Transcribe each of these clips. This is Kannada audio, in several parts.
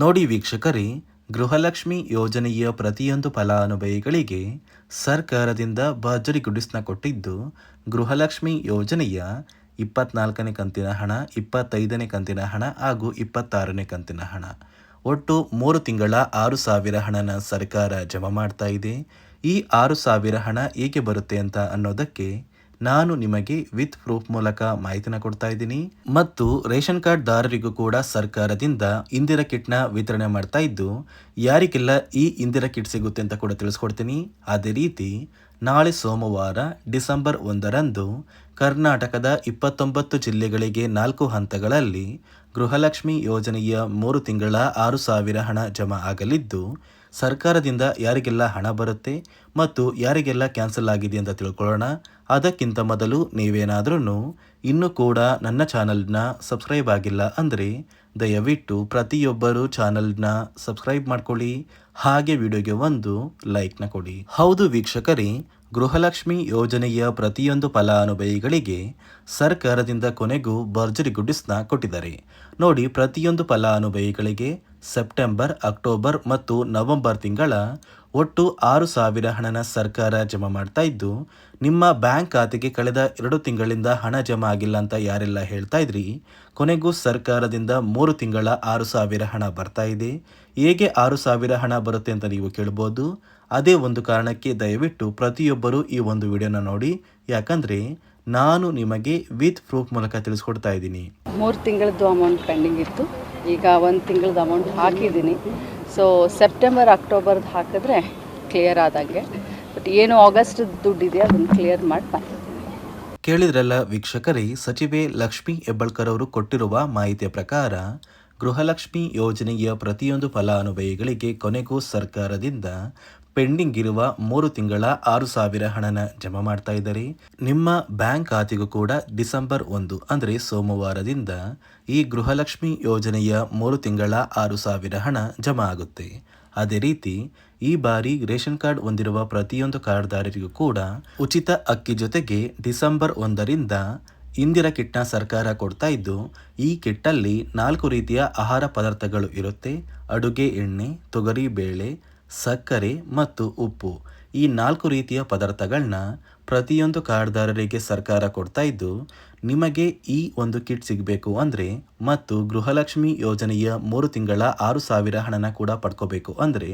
ನೋಡಿ ವೀಕ್ಷಕರೇ, ಗೃಹಲಕ್ಷ್ಮಿ ಯೋಜನೆಯ ಪ್ರತಿಯೊಂದು ಫಲಾನುಭವಿಗಳಿಗೆ ಸರ್ಕಾರದಿಂದ ಭರ್ಜರಿ ಗುಡಿಸ್ನ ಕೊಟ್ಟಿದ್ದು, ಗೃಹಲಕ್ಷ್ಮಿ ಯೋಜನೆಯ 24ನೇ ಕಂತಿನ ಹಣ, 25ನೇ ಕಂತಿನ ಹಣ ಹಾಗೂ 26ನೇ ಕಂತಿನ ಹಣ, ಒಟ್ಟು 3 ತಿಂಗಳ 6,000 ಹಣನ ಸರ್ಕಾರ ಜಮಾ ಮಾಡ್ತಾ ಇದೆ. ಈ 6,000 ಹಣ ಹೇಗೆ ಬರುತ್ತೆ ಅಂತ ಅನ್ನೋದಕ್ಕೆ ನಾನು ನಿಮಗೆ ವಿತ್ ಪ್ರೂಫ್ ಮೂಲಕ ಮಾಹಿತಿನ ಕೊಡ್ತಾ ಇದ್ದೀನಿ. ಮತ್ತು ರೇಷನ್ ಕಾರ್ಡ್ ದಾರರಿಗೂ ಕೂಡ ಸರ್ಕಾರದಿಂದ ಇಂದಿರಾ ಕಿಟ್ನ ವಿತರಣೆ ಮಾಡ್ತಾ ಇದ್ದು, ಯಾರಿಗೆಲ್ಲ ಈ ಇಂದಿರಾ ಕಿಟ್ ಸಿಗುತ್ತೆ ಅಂತ ಕೂಡ ತಿಳಿಸ್ಕೊಡ್ತೀನಿ. ಅದೇ ರೀತಿ ನಾಳೆ ಸೋಮವಾರ ಡಿಸೆಂಬರ್ 1ರಂದು ಕರ್ನಾಟಕದ 29 ಜಿಲ್ಲೆಗಳಿಗೆ 4 ಹಂತಗಳಲ್ಲಿ ಗೃಹಲಕ್ಷ್ಮಿ ಯೋಜನೆಯ 3 ತಿಂಗಳ 6,000 ಹಣ ಜಮಾ ಆಗಲಿದ್ದು, ಸರ್ಕಾರದಿಂದ ಯಾರಿಗೆಲ್ಲ ಹಣ ಬರುತ್ತೆ ಮತ್ತು ಯಾರಿಗೆಲ್ಲ ಕ್ಯಾನ್ಸಲ್ ಆಗಿದೆ ಅಂತ ತಿಳ್ಕೊಳ್ಳೋಣ. ಅದಕ್ಕಿಂತ ಮೊದಲು ನೀವೇನಾದ್ರೂ ಇನ್ನೂ ಕೂಡ ನನ್ನ ಚಾನಲ್ನ ಸಬ್ಸ್ಕ್ರೈಬ್ ಆಗಿಲ್ಲ ಅಂದರೆ ದಯವಿಟ್ಟು ಪ್ರತಿಯೊಬ್ಬರು ಚಾನಲ್ನ ಸಬ್ಸ್ಕ್ರೈಬ್ ಮಾಡ್ಕೊಳ್ಳಿ, ಹಾಗೆ ವಿಡಿಯೋಗೆ ಒಂದು ಲೈಕ್ನ ಕೊಡಿ. ಹೌದು ವೀಕ್ಷಕರೇ, ಗೃಹಲಕ್ಷ್ಮಿ ಯೋಜನೆಯ ಪ್ರತಿಯೊಂದು ಫಲಾನುಭವಿಗಳಿಗೆ ಸರ್ಕಾರದಿಂದ ಕೊನೆಗೂ ಭರ್ಜರಿ ಗುಡಿಸ್ನ ಕೊಟ್ಟಿದ್ದಾರೆ. ನೋಡಿ, ಪ್ರತಿಯೊಂದು ಫಲಾನುಭವಿಗಳಿಗೆ ಸೆಪ್ಟೆಂಬರ್, ಅಕ್ಟೋಬರ್ ಮತ್ತು ನವೆಂಬರ್ ತಿಂಗಳ ಒಟ್ಟು 6,000 ಹಣನ ಸರ್ಕಾರ ಜಮಾ ಮಾಡ್ತಾ ಇದ್ದು, ನಿಮ್ಮ ಬ್ಯಾಂಕ್ ಖಾತೆಗೆ ಕಳೆದ 2 ತಿಂಗಳಿಂದ ಹಣ ಜಮಾ ಆಗಿಲ್ಲ ಅಂತ ಯಾರೆಲ್ಲ ಹೇಳ್ತಾ ಇದ್ರಿ, ಕೊನೆಗೂ ಸರ್ಕಾರದಿಂದ 3 ತಿಂಗಳ 6,000 ಹಣ ಬರ್ತಾ ಇದೆ. ಹೇಗೆ 6,000 ಹಣ ಬರುತ್ತೆ ಅಂತ ನೀವು ಕೇಳ್ಬೋದು. ಅದೇ ಒಂದು ಕಾರಣಕ್ಕೆ ದಯವಿಟ್ಟು ಪ್ರತಿಯೊಬ್ಬರು ಈ ಒಂದು ವಿಡಿಯೋನ ನೋಡಿ, ಯಾಕಂದರೆ ನಾನು ನಿಮಗೆ ವಿತ್ ಪ್ರೂಫ್ ಮೂಲಕ ತಿಳಿಸ್ಕೊಡ್ತಾ ಇದ್ದೀನಿ. 3 ತಿಂಗಳದ್ದು ಅಮೌಂಟ್ ಪೆಂಡಿಂಗ್ ಇತ್ತು, ಈಗ 1 ತಿಂಗಳದ್ದು ಅಮೌಂಟ್ ಹಾಕಿದ್ದೀನಿ. ಸೊ ಸೆಪ್ಟೆಂಬರ್, ಅಕ್ಟೋಬರ್ದು ಹಾಕಿದ್ರೆ ಕ್ಲಿಯರ್ ಆದಂಗೆ. ಬಟ್ ಏನು ಆಗಸ್ಟ್ ದುಡ್ಡಿದೆ ಅದನ್ನು ಕ್ಲಿಯರ್ ಮಾಡಿ ಬಂದಿದ್ದೀನಿ. ಕೇಳಿದ್ರಲ್ಲ ವೀಕ್ಷಕರೇ, ಸಚಿವೆ ಲಕ್ಷ್ಮೀ ಹೆಬ್ಬಾಳ್ಕರ್ ಅವರು ಕೊಟ್ಟಿರುವ ಮಾಹಿತಿಯ ಪ್ರಕಾರ ಗೃಹಲಕ್ಷ್ಮಿ ಯೋಜನೆಯ ಪ್ರತಿಯೊಂದು ಫಲಾನುಭವಿಗಳಿಗೆ ಕೊನೆಗೂ ಸರ್ಕಾರದಿಂದ ಪೆಂಡಿಂಗ್ ಇರುವ 3 ತಿಂಗಳ 6,000 ಹಣನ ಜಮಾ ಮಾಡ್ತಾ ಇದ್ದಾರೆ. ನಿಮ್ಮ ಬ್ಯಾಂಕ್ ಖಾತೆಗೂ ಕೂಡ ಡಿಸೆಂಬರ್ 1 ಅಂದರೆ ಸೋಮವಾರದಿಂದ ಈ ಗೃಹಲಕ್ಷ್ಮಿ ಯೋಜನೆಯ 3 ತಿಂಗಳ 6,000 ಹಣ ಜಮಾ ಆಗುತ್ತೆ. ಅದೇ ರೀತಿ ಈ ಬಾರಿ ರೇಷನ್ ಕಾರ್ಡ್ ಹೊಂದಿರುವ ಪ್ರತಿಯೊಂದು ಕಾರ್ಡ್ದಾರರಿಗೂ ಕೂಡ ಉಚಿತ ಅಕ್ಕಿ ಜೊತೆಗೆ ಡಿಸೆಂಬರ್ 1ರಿಂದ ಇಂದಿರಾ ಕಿಟ್ನ ಸರ್ಕಾರ ಕೊಡ್ತಾ ಇದ್ದು, ಈ ಕಿಟ್ಟಲ್ಲಿ 4 ರೀತಿಯ ಆಹಾರ ಪದಾರ್ಥಗಳು ಇರುತ್ತೆ. ಅಡುಗೆ ಎಣ್ಣೆ, ತೊಗರಿ ಬೇಳೆ, ಸಕ್ಕರೆ ಮತ್ತು ಉಪ್ಪು. ಈ 4 ರೀತಿಯ ಪದಾರ್ಥಗಳನ್ನ ಪ್ರತಿಯೊಂದು ಕಾರ್ಡ್ದಾರರಿಗೆ ಸರ್ಕಾರ ಕೊಡ್ತಾ ಇದ್ದು, ನಿಮಗೆ ಈ ಒಂದು ಕಿಟ್ ಸಿಗಬೇಕು ಅಂದರೆ ಮತ್ತು ಗೃಹಲಕ್ಷ್ಮಿ ಯೋಜನೆಯ 3 ತಿಂಗಳ 6,000 ಹಣನ ಕೂಡ ಪಡ್ಕೋಬೇಕು ಅಂದರೆ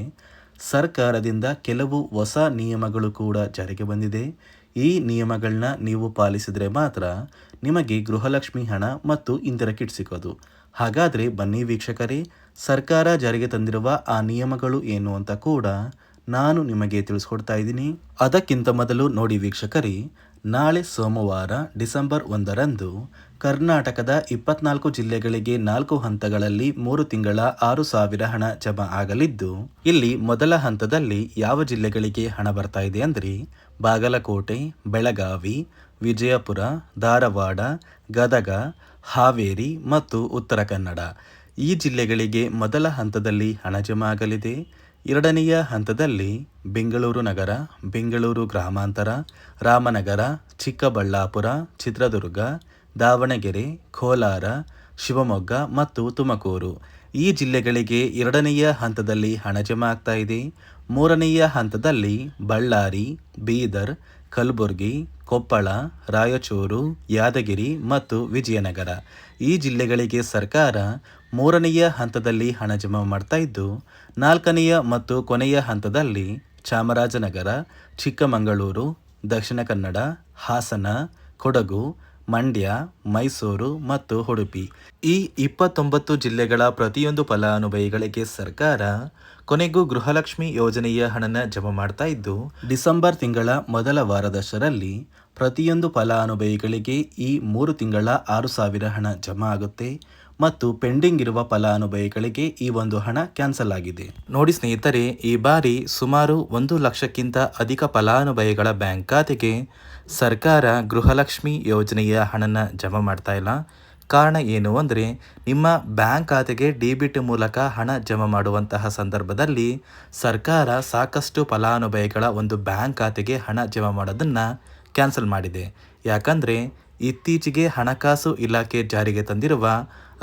ಸರ್ಕಾರದಿಂದ ಕೆಲವು ಹೊಸ ನಿಯಮಗಳು ಕೂಡ ಜಾರಿಗೆ ಬಂದಿದೆ. ಈ ನಿಯಮಗಳನ್ನ ನೀವು ಪಾಲಿಸಿದರೆ ಮಾತ್ರ ನಿಮಗೆ ಗೃಹಲಕ್ಷ್ಮಿ ಹಣ ಮತ್ತು ಇಂದಿರಾ ಕಿಟ್ ಸಿಗೋದು. ಹಾಗಾದರೆ ಬನ್ನಿ ವೀಕ್ಷಕರೇ, ಸರ್ಕಾರ ಜಾರಿಗೆ ತಂದಿರುವ ಆ ನಿಯಮಗಳು ಏನು ಅಂತ ಕೂಡ ನಾನು ನಿಮಗೆ ತಿಳಿಸ್ಕೊಡ್ತಾ ಇದ್ದೀನಿ. ಅದಕ್ಕಿಂತ ಮೊದಲು ನೋಡಿ ವೀಕ್ಷಕರೇ, ನಾಳೆ ಸೋಮವಾರ ಡಿಸೆಂಬರ್ 1ರಂದು ಕರ್ನಾಟಕದ 24 ಜಿಲ್ಲೆಗಳಿಗೆ 4 ಹಂತಗಳಲ್ಲಿ 3 ತಿಂಗಳ 6,000 ಹಣ ಜಮಾ ಆಗಲಿದ್ದು, ಇಲ್ಲಿ ಮೊದಲ ಹಂತದಲ್ಲಿ ಯಾವ ಜಿಲ್ಲೆಗಳಿಗೆ ಹಣ ಬರ್ತಾ ಇದೆ ಅಂದರೆ ಬಾಗಲಕೋಟೆ, ಬೆಳಗಾವಿ, ವಿಜಯಪುರ, ಧಾರವಾಡ, ಗದಗ, ಹಾವೇರಿ ಮತ್ತು ಉತ್ತರ ಕನ್ನಡ. ಈ ಜಿಲ್ಲೆಗಳಿಗೆ ಮೊದಲ ಹಂತದಲ್ಲಿ ಹಣ ಜಮಾ ಆಗಲಿದೆ. ಎರಡನೆಯ ಹಂತದಲ್ಲಿ ಬೆಂಗಳೂರು ನಗರ, ಬೆಂಗಳೂರು ಗ್ರಾಮಾಂತರ, ರಾಮನಗರ, ಚಿಕ್ಕಬಳ್ಳಾಪುರ, ಚಿತ್ರದುರ್ಗ, ದಾವಣಗೆರೆ, ಕೋಲಾರ, ಶಿವಮೊಗ್ಗ ಮತ್ತು ತುಮಕೂರು. ಈ ಜಿಲ್ಲೆಗಳಿಗೆ ಎರಡನೆಯ ಹಂತದಲ್ಲಿ ಹಣ ಜಮಾ ಆಗ್ತಾ ಇದೆ. ಮೂರನೆಯ ಹಂತದಲ್ಲಿ ಬಳ್ಳಾರಿ, ಬೀದರ್, ಕಲಬುರಗಿ, ಕೊಪ್ಪಳ, ರಾಯಚೂರು, ಯಾದಗಿರಿ ಮತ್ತು ವಿಜಯನಗರ. ಈ ಜಿಲ್ಲೆಗಳಿಗೆ ಸರ್ಕಾರ ಮೂರನೆಯ ಹಂತದಲ್ಲಿ ಹಣ ಜಮಾ ಮಾಡ್ತಾ ಇದ್ದು, ನಾಲ್ಕನೆಯ ಮತ್ತು ಕೊನೆಯ ಹಂತದಲ್ಲಿ ಚಾಮರಾಜನಗರ, ಚಿಕ್ಕಮಗಳೂರು, ದಕ್ಷಿಣ ಕನ್ನಡ, ಹಾಸನ, ಕೊಡಗು, ಮಂಡ್ಯ, ಮೈಸೂರು ಮತ್ತು ಉಡುಪಿ. ಈ 29 ಜಿಲ್ಲೆಗಳ ಪ್ರತಿಯೊಂದು ಫಲಾನುಭವಿಗಳಿಗೆ ಸರ್ಕಾರ ಕೊನೆಗೂ ಗೃಹಲಕ್ಷ್ಮಿ ಯೋಜನೆಯ ಹಣನ ಜಮಾ ಮಾಡ್ತಾ ಇದ್ದು, ಡಿಸೆಂಬರ್ ತಿಂಗಳ ಮೊದಲ ವಾರದಷ್ಟರಲ್ಲಿ ಪ್ರತಿಯೊಂದು ಫಲಾನುಭವಿಗಳಿಗೆ ಈ 3 ತಿಂಗಳ 6,000 ಹಣ ಜಮಾ ಆಗುತ್ತೆ ಮತ್ತು ಪೆಂಡಿಂಗ್ ಇರುವ ಫಲಾನುಭವಿಗಳಿಗೆ ಈ ಒಂದು ಹಣ ಕ್ಯಾನ್ಸಲ್ ಆಗಿದೆ. ನೋಡಿ ಸ್ನೇಹಿತರೆ, ಈ ಬಾರಿ ಸುಮಾರು 1 ಲಕ್ಷಕ್ಕಿಂತ ಅಧಿಕ ಫಲಾನುಭವಿಗಳ ಬ್ಯಾಂಕ್ ಖಾತೆಗೆ ಸರ್ಕಾರ ಗೃಹಲಕ್ಷ್ಮಿ ಯೋಜನೆಯ ಹಣನ ಜಮಾ ಮಾಡ್ತಾ ಇಲ್ಲ. ಕಾರಣ ಏನು ಅಂದರೆ, ನಿಮ್ಮ ಬ್ಯಾಂಕ್ ಖಾತೆಗೆ ಡೆಬಿಟ್ ಮೂಲಕ ಹಣ ಜಮಾ ಮಾಡುವಂತಹ ಸಂದರ್ಭದಲ್ಲಿ ಸರ್ಕಾರ ಸಾಕಷ್ಟು ಫಲಾನುಭವಿಗಳ ಒಂದು ಬ್ಯಾಂಕ್ ಖಾತೆಗೆ ಹಣ ಜಮಾ ಮಾಡೋದನ್ನು ಕ್ಯಾನ್ಸಲ್ ಮಾಡಿದೆ. ಯಾಕಂದರೆ ಇತ್ತೀಚೆಗೆ ಹಣಕಾಸು ಇಲಾಖೆ ಜಾರಿಗೆ ತಂದಿರುವ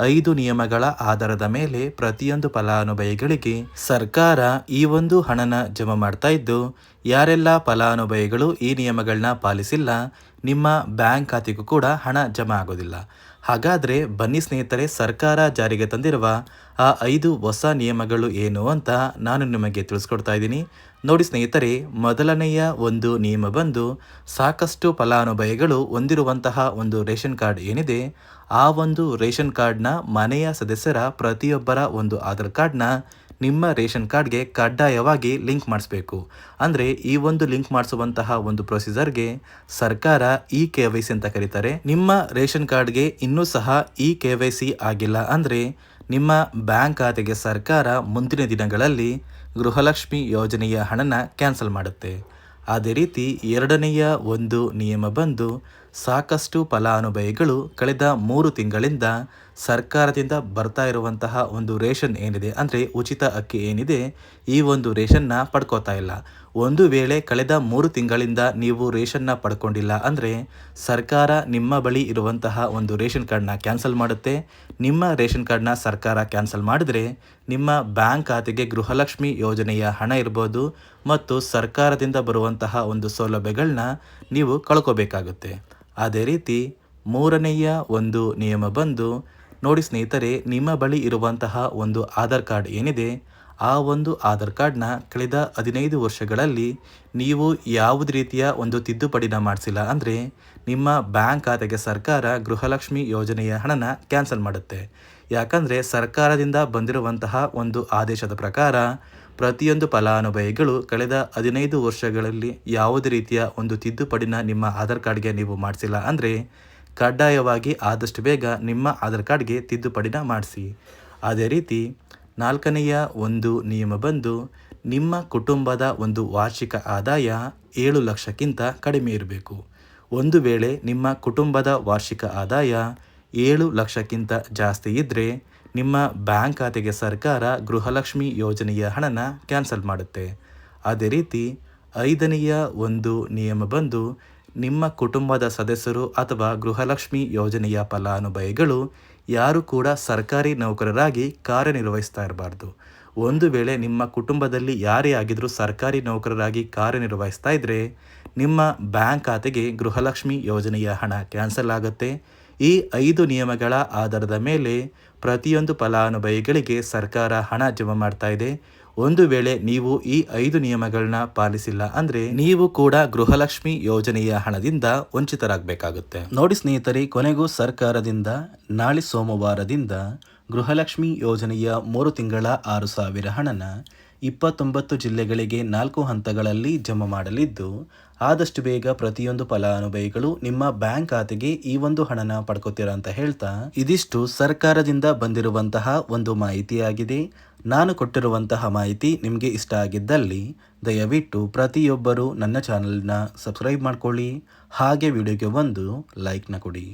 5 ನಿಯಮಗಳ ಆಧಾರದ ಮೇಲೆ ಪ್ರತಿಯೊಂದು ಫಲಾನುಭವಿಗಳಿಗೆ ಸರ್ಕಾರ ಈ ಒಂದು ಹಣನ ಜಮಾ ಮಾಡ್ತಾ ಇದ್ದು, ಯಾರೆಲ್ಲ ಫಲಾನುಭವಿಗಳು ಈ ನಿಯಮಗಳನ್ನ ಪಾಲಿಸಿಲ್ಲ ನಿಮ್ಮ ಬ್ಯಾಂಕ್ ಖಾತೆಗೂ ಕೂಡ ಹಣ ಜಮಾ ಆಗೋದಿಲ್ಲ. ಹಾಗಾದರೆ ಬನ್ನಿ ಸ್ನೇಹಿತರೆ, ಸರ್ಕಾರ ಜಾರಿಗೆ ತಂದಿರುವ ಆ 5 ಹೊಸ ನಿಯಮಗಳು ಏನು ಅಂತ ನಾನು ನಿಮಗೆ ತಿಳಿಸ್ಕೊಡ್ತಾ ಇದ್ದೀನಿ. ನೋಡಿ ಸ್ನೇಹಿತರೆ, ಮೊದಲನೆಯ ಒಂದು ನಿಯಮ ಬಂದು ಸಾಕಷ್ಟು ಫಲಾನುಭವಿಗಳು ಹೊಂದಿರುವಂತಹ ಒಂದು ರೇಷನ್ ಕಾರ್ಡ್ ಏನಿದೆ, ಆ ಒಂದು ರೇಷನ್ ಕಾರ್ಡ್ನ ಮನೆಯ ಸದಸ್ಯರ ಪ್ರತಿಯೊಬ್ಬರ ಒಂದು ಆಧಾರ್ ಕಾರ್ಡ್ನ ನಿಮ್ಮ ರೇಷನ್ ಕಾರ್ಡ್ಗೆ ಕಡ್ಡಾಯವಾಗಿ ಲಿಂಕ್ ಮಾಡಿಸ್ಬೇಕು. ಅಂದರೆ ಈ ಒಂದು ಲಿಂಕ್ ಮಾಡಿಸುವಂತಹ ಒಂದು ಪ್ರೊಸೀಜರ್ಗೆ ಸರ್ಕಾರ KYC ಅಂತ ಕರೀತಾರೆ. ನಿಮ್ಮ ರೇಷನ್ ಕಾರ್ಡ್ಗೆ ಇನ್ನೂ ಸಹ KYC ಆಗಿಲ್ಲ ಅಂದರೆ ನಿಮ್ಮ ಬ್ಯಾಂಕ್ ಖಾತೆಗೆ ಸರ್ಕಾರ ಮುಂದಿನ ದಿನಗಳಲ್ಲಿ ಗೃಹಲಕ್ಷ್ಮಿ ಯೋಜನೆಯ ಹಣನ ಕ್ಯಾನ್ಸಲ್ ಮಾಡುತ್ತೆ. ಅದೇ ರೀತಿ ಎರಡನೆಯ ಒಂದು ನಿಯಮ ಬಂದು ಸಾಕಷ್ಟು ಫಲಾನುಭವಿಗಳು ಕಳೆದ 3 ತಿಂಗಳಿಂದ ಸರ್ಕಾರದಿಂದ ಬರ್ತಾ ಇರುವಂತಹ ಒಂದು ರೇಷನ್ ಏನಿದೆ, ಅಂದರೆ ಉಚಿತ ಅಕ್ಕಿ ಏನಿದೆ, ಈ ಒಂದು ರೇಷನ್ನ ಪಡ್ಕೋತಾ ಇಲ್ಲ. ಒಂದು ವೇಳೆ ಕಳೆದ 3 ತಿಂಗಳಿಂದ ನೀವು ರೇಷನ್ನ ಪಡ್ಕೊಂಡಿಲ್ಲ ಅಂದರೆ ಸರ್ಕಾರ ನಿಮ್ಮ ಬಳಿ ಇರುವಂತಹ ಒಂದು ರೇಷನ್ ಕಾರ್ಡ್ನ ಕ್ಯಾನ್ಸಲ್ ಮಾಡುತ್ತೆ. ನಿಮ್ಮ ರೇಷನ್ ಕಾರ್ಡ್ನ ಸರ್ಕಾರ ಕ್ಯಾನ್ಸಲ್ ಮಾಡಿದರೆ ನಿಮ್ಮ ಬ್ಯಾಂಕ್ ಖಾತೆಗೆ ಗೃಹಲಕ್ಷ್ಮಿ ಯೋಜನೆಯ ಹಣ ಇರ್ಬೋದು ಮತ್ತು ಸರ್ಕಾರದಿಂದ ಬರುವಂತಹ ಒಂದು ಸೌಲಭ್ಯಗಳನ್ನ ನೀವು ಕಳ್ಕೋಬೇಕಾಗುತ್ತೆ. ಅದೇ ರೀತಿ ಮೂರನೆಯ ಒಂದು ನಿಯಮ ಬಂದು ನೋಡಿ ಸ್ನೇಹಿತರೆ, ನಿಮ್ಮ ಬಳಿ ಇರುವಂತಹ ಒಂದು ಆಧಾರ್ ಕಾರ್ಡ್ ಏನಿದೆ, ಆ ಒಂದು ಆಧಾರ್ ಕಾರ್ಡ್ನ ಕಳೆದ 15 ವರ್ಷಗಳಲ್ಲಿ ನೀವು ಯಾವುದೇ ರೀತಿಯ ಒಂದು ತಿದ್ದುಪಡಿನ ಮಾಡಿಸಿಲ್ಲ ಅಂದರೆ ನಿಮ್ಮ ಬ್ಯಾಂಕ್ ಖಾತೆಗೆ ಸರ್ಕಾರ ಗೃಹಲಕ್ಷ್ಮಿ ಯೋಜನೆಯ ಹಣನ ಕ್ಯಾನ್ಸಲ್ ಮಾಡುತ್ತೆ. ಯಾಕಂದರೆ ಸರ್ಕಾರದಿಂದ ಬಂದಿರುವಂತಹ ಒಂದು ಆದೇಶದ ಪ್ರಕಾರ ಪ್ರತಿಯೊಂದು ಫಲಾನುಭವಿಗಳು ಕಳೆದ 15 ವರ್ಷಗಳಲ್ಲಿ ಯಾವುದೇ ರೀತಿಯ ಒಂದು ತಿದ್ದುಪಡಿನ ನಿಮ್ಮ ಆಧಾರ್ ಕಾರ್ಡ್ಗೆ ನೀವು ಮಾಡಿಸಿಲ್ಲ ಅಂದರೆ ಕಡ್ಡಾಯವಾಗಿ ಆದಷ್ಟು ಬೇಗ ನಿಮ್ಮ ಆಧಾರ್ ಕಾರ್ಡ್ಗೆ ತಿದ್ದುಪಡಿನ ಮಾಡಿಸಿ. ಅದೇ ರೀತಿ ನಾಲ್ಕನೆಯ ಒಂದು ನಿಯಮ ಬಂದು ನಿಮ್ಮ ಕುಟುಂಬದ ಒಂದು ವಾರ್ಷಿಕ ಆದಾಯ 7 ಲಕ್ಷಕ್ಕಿಂತ ಕಡಿಮೆ ಇರಬೇಕು. ಒಂದು ವೇಳೆ ನಿಮ್ಮ ಕುಟುಂಬದ ವಾರ್ಷಿಕ ಆದಾಯ 7 ಲಕ್ಷಕ್ಕಿಂತ ಜಾಸ್ತಿ ಇದ್ದರೆ ನಿಮ್ಮ ಬ್ಯಾಂಕ್ ಖಾತೆಗೆ ಸರ್ಕಾರ ಗೃಹಲಕ್ಷ್ಮಿ ಯೋಜನೆಯ ಹಣನ ಕ್ಯಾನ್ಸಲ್ ಮಾಡುತ್ತೆ. ಅದೇ ರೀತಿ ಐದನೆಯ ಒಂದು ನಿಯಮ ಬಂದು ನಿಮ್ಮ ಕುಟುಂಬದ ಸದಸ್ಯರು ಅಥವಾ ಗೃಹಲಕ್ಷ್ಮಿ ಯೋಜನೆಯ ಫಲಾನುಭವಿಗಳು ಯಾರು ಕೂಡ ಸರ್ಕಾರಿ ನೌಕರರಾಗಿ ಕಾರ್ಯನಿರ್ವಹಿಸ್ತಾ ಇರಬಾರ್ದು. ಒಂದು ವೇಳೆ ನಿಮ್ಮ ಕುಟುಂಬದಲ್ಲಿ ಯಾರೇ ಆಗಿದ್ರೂ ಸರ್ಕಾರಿ ನೌಕರರಾಗಿ ಕಾರ್ಯನಿರ್ವಹಿಸ್ತಾ ಇದ್ದರೆ ನಿಮ್ಮ ಬ್ಯಾಂಕ್ ಖಾತೆಗೆ ಗೃಹಲಕ್ಷ್ಮಿ ಯೋಜನೆಯ ಹಣ ಕ್ಯಾನ್ಸಲ್ ಆಗುತ್ತೆ. ಈ 5 ನಿಯಮಗಳ ಆಧಾರದ ಮೇಲೆ ಪ್ರತಿಯೊಂದು ಫಲಾನುಭವಿಗಳಿಗೆ ಸರ್ಕಾರ ಹಣ ಜಮಾ ಮಾಡ್ತಾ ಇದೆ. ಒಂದು ವೇಳೆ ನೀವು ಈ 5 ನಿಯಮಗಳನ್ನ ಪಾಲಿಸಿಲ್ಲ ಅಂದರೆ ನೀವು ಕೂಡ ಗೃಹಲಕ್ಷ್ಮಿ ಯೋಜನೆಯ ಹಣದಿಂದ ವಂಚಿತರಾಗಬೇಕಾಗುತ್ತೆ. ನೋಡಿ ಸ್ನೇಹಿತರೆ, ಕೊನೆಗೂ ಸರ್ಕಾರದಿಂದ ನಾಳೆ ಸೋಮವಾರದಿಂದ ಗೃಹಲಕ್ಷ್ಮಿ ಯೋಜನೆಯ 3 ತಿಂಗಳ 6,000 ಹಣನ 29 ಜಿಲ್ಲೆಗಳಿಗೆ 4 ಹಂತಗಳಲ್ಲಿ ಜಮಾ ಮಾಡಲಿದ್ದು, ಆದಷ್ಟು ಬೇಗ ಪ್ರತಿಯೊಂದು ಫಲಾನುಭವಿಗಳು ನಿಮ್ಮ ಬ್ಯಾಂಕ್ ಖಾತೆಗೆ ಈ ಒಂದು ಹಣನ ಪಡ್ಕೋತೀರಾ ಅಂತ ಹೇಳ್ತಾ, ಇದಿಷ್ಟು ಸರ್ಕಾರದಿಂದ ಬಂದಿರುವಂತಹ ಒಂದು ಮಾಹಿತಿಯಾಗಿದೆ. ನಾನು ಕೊಟ್ಟಿರುವಂತಹ ಮಾಹಿತಿ ನಿಮಗೆ ಇಷ್ಟ ಆಗಿದ್ದಲ್ಲಿ ದಯವಿಟ್ಟು ಪ್ರತಿಯೊಬ್ಬರು ನನ್ನ ಚಾನಲ್ನ ಸಬ್ಸ್ಕ್ರೈಬ್ ಮಾಡ್ಕೊಳ್ಳಿ, ಹಾಗೆ ವಿಡಿಯೋಗೆ ಒಂದು ಲೈಕ್ನ ಕೊಡಿ.